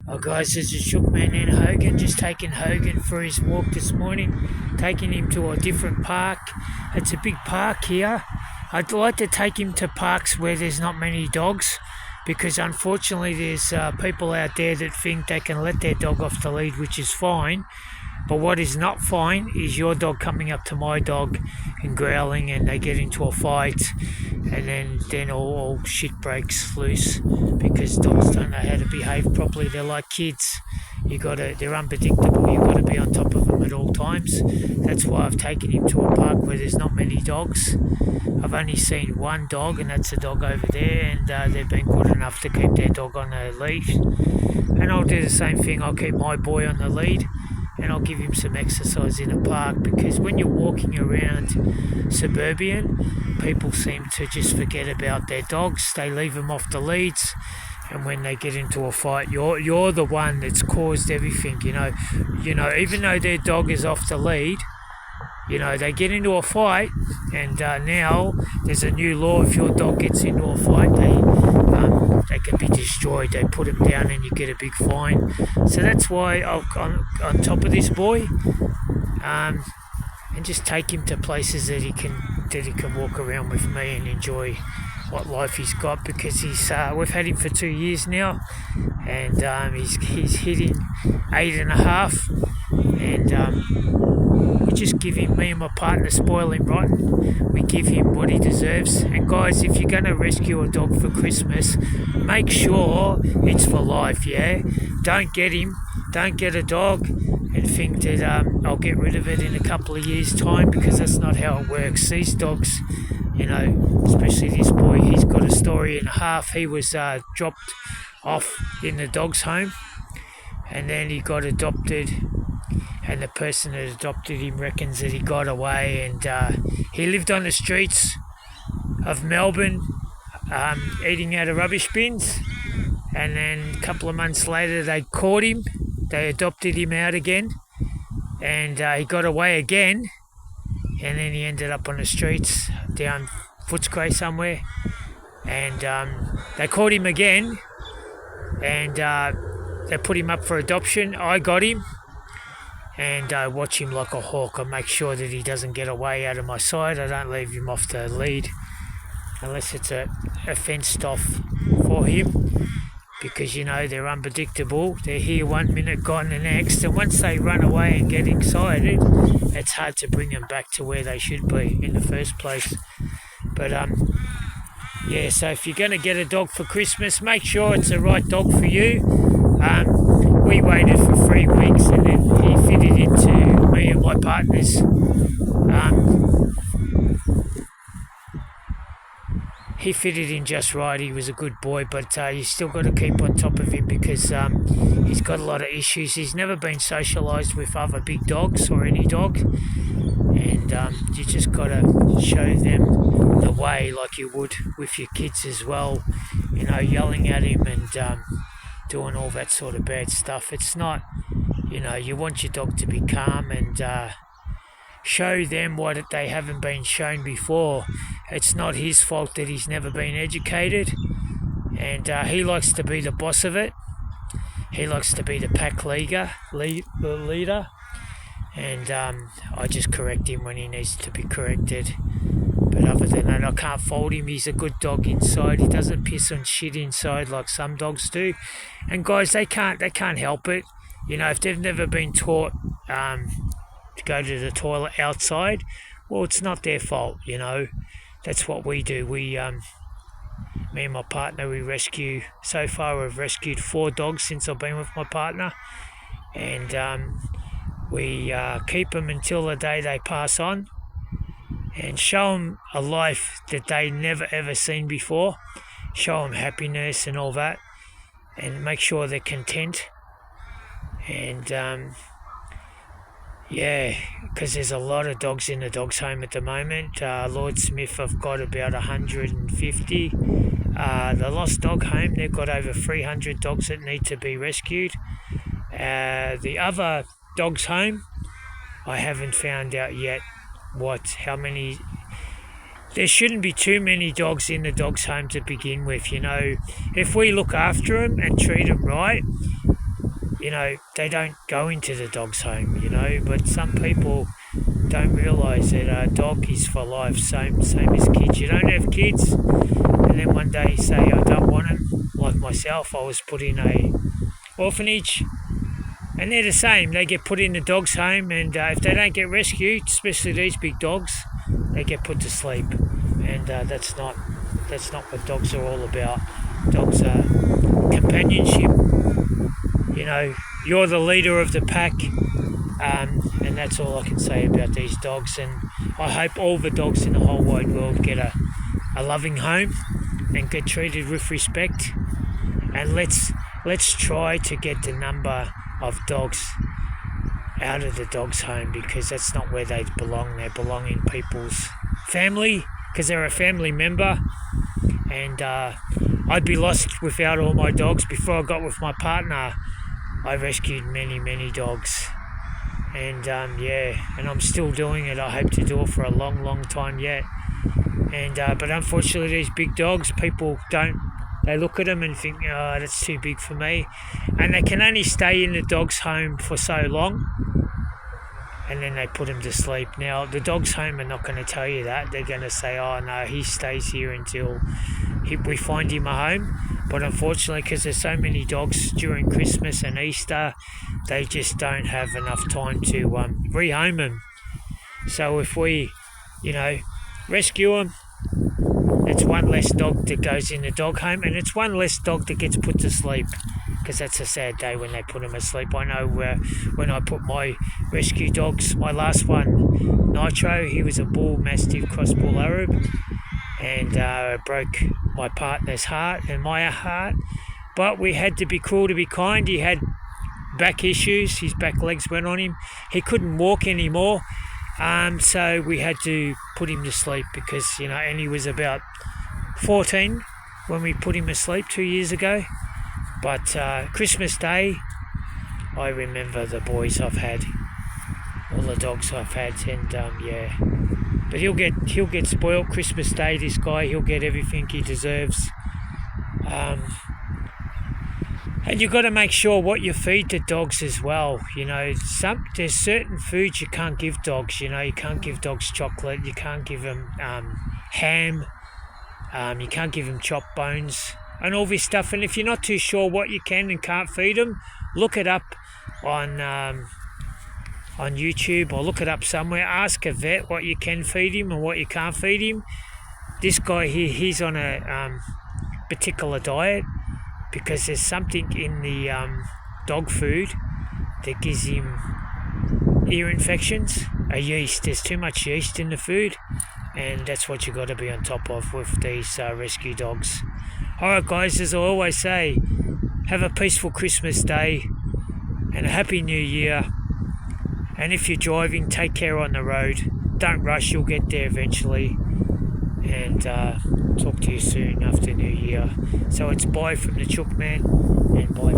Oh guys, this is Shookman and Hogan, just taking Hogan for his walk this morning, taking him to a different park. It's a big park here. I'd like to take him to parks where there's not many dogs, because unfortunately there's people out there that think they can let their dog off the lead, which is fine. But what is not fine is your dog coming up to my dog and growling, and they get into a fight, and then all shit breaks loose because dogs don't know how to behave properly. They're like kids. They're unpredictable. You've got to be on top of them at all times. That's why I've taken him to a park where there's not many dogs. I've only seen one dog, and that's a dog over there, and they've been good enough to keep their dog on a leash. And I'll do the same thing. I'll keep my boy on the lead, and I'll give him some exercise in a park, because when you're walking around suburban, people seem to just forget about their dogs. They leave them off the leads, and when they get into a fight, you're the one that's caused everything. You know, even though their dog is off the lead, they get into a fight, and now there's a new law. If your dog gets into a fight, they can be destroyed. They put him down and you get a big fine. So that's why I'm on top of this boy, and just take him to places that he can walk around with me and enjoy what life he's got, because we've had him for 2 years now, and he's hitting 8.5, and we just give him, me and my partner spoil him rotten. We give him what he deserves. And guys, if you're going to rescue a dog for Christmas, make sure it's for life, yeah? Don't get a dog and think that I'll get rid of it in a couple of years' time, because that's not how it works. These dogs, especially this boy, he's got a story and a half. He was dropped off in the dog's home, and then he got adopted, and the person that adopted him reckons that he got away, and he lived on the streets of Melbourne, eating out of rubbish bins, and then a couple of months later they caught him, they adopted him out again, and he got away again, and then he ended up on the streets down Footscray somewhere, and they caught him again, and they put him up for adoption. I got him, and I watch him like a hawk. I make sure that he doesn't get away out of my sight. I don't leave him off the lead unless it's a fenced off for him, because they're unpredictable. They're here 1 minute, gone the next, and once they run away and get excited, it's hard to bring them back to where they should be in the first place. But so if you're going to get a dog for Christmas, make sure it's the right dog for you. We waited for 3 weeks, and then he fitted into me and my partners. He fitted in just right. He was a good boy, but you still got to keep on top of him, because he's got a lot of issues. He's never been socialised with other big dogs or any dog, and you just got to show them the way like you would with your kids as well, yelling at him and doing all that sort of bad stuff. It's not, you want your dog to be calm and show them what they haven't been shown before. It's not his fault that he's never been educated, and he likes to be the boss of it. He likes to be the pack leader, and I just correct him when he needs to be corrected. But other than that, I can't fault him. He's a good dog inside. He doesn't piss and shit inside like some dogs do. And guys, they can't help it. If they've never been taught to go to the toilet outside, well, it's not their fault. That's what we do. We, me and my partner, so far we've rescued 4 dogs since I've been with my partner, and we keep them until the day they pass on, and show them a life that they never ever seen before, show them happiness and all that, and make sure they're content. And because there's a lot of dogs in the dogs home at the moment. Lord Smith have got about 150. The Lost Dog Home, they've got over 300 dogs that need to be rescued. The other dogs home, I haven't found out yet how many. There shouldn't be too many dogs in the dogs home to begin with. If we look after them and treat them right, they don't go into the dog's home, but some people don't realise that a dog is for life, same as kids. You don't have kids, and then one day you say, I don't want them. Like myself, I was put in a orphanage, and they're the same. They get put in the dog's home, and if they don't get rescued, especially these big dogs, they get put to sleep. And that's not what dogs are all about. Dogs are companionship. You're the leader of the pack, and that's all I can say about these dogs. And I hope all the dogs in the whole wide world get a loving home and get treated with respect. And let's try to get the number of dogs out of the dog's home, because that's not where they belong. They belong in people's family, because they're a family member. And I'd be lost without all my dogs. Before I got with my partner, I rescued many dogs, and and I'm still doing it. I hope to do it for a long time yet. And but unfortunately, these big dogs, people don't. They look at them and think, oh, that's too big for me, and they can only stay in the dog's home for so long, and then they put them to sleep. Now, the dog's home are not going to tell you that. They're going to say, oh no, he stays here until we find him a home. But unfortunately, because there's so many dogs during Christmas and Easter, they just don't have enough time to rehome them. So if we, rescue them, it's one less dog that goes in the dog home, and it's one less dog that gets put to sleep, because that's a sad day when they put them asleep. I know when I put my rescue dogs, my last one, Nitro, he was a bull mastiff cross bull Arab, and broke my partner's heart and my heart. But we had to be cruel to be kind. He had back issues. His back legs went on him. He couldn't walk anymore. So we had to put him to sleep because, and he was about 14 when we put him to sleep 2 years ago. But Christmas Day, I remember the boys I've had, all the dogs I've had, and But he'll get spoiled Christmas Day, this guy. He'll get everything he deserves. And you've got to make sure what you feed the dogs as well. There's certain foods you can't give dogs. You can't give dogs chocolate. You can't give them ham. You can't give them chopped bones and all this stuff. And if you're not too sure what you can and can't feed them, look it up on YouTube, or look it up somewhere. Ask a vet what you can feed him and what you can't feed him. This guy here, he's on a particular diet, because there's something in the dog food that gives him ear infections, a yeast. There's too much yeast in the food, and that's what you got to be on top of with these rescue dogs. Alright guys, as I always say, have a peaceful Christmas Day and a happy New Year. And if you're driving, take care on the road. Don't rush, you'll get there eventually. And talk to you soon after New Year. So it's bye from the Chook Man, and bye.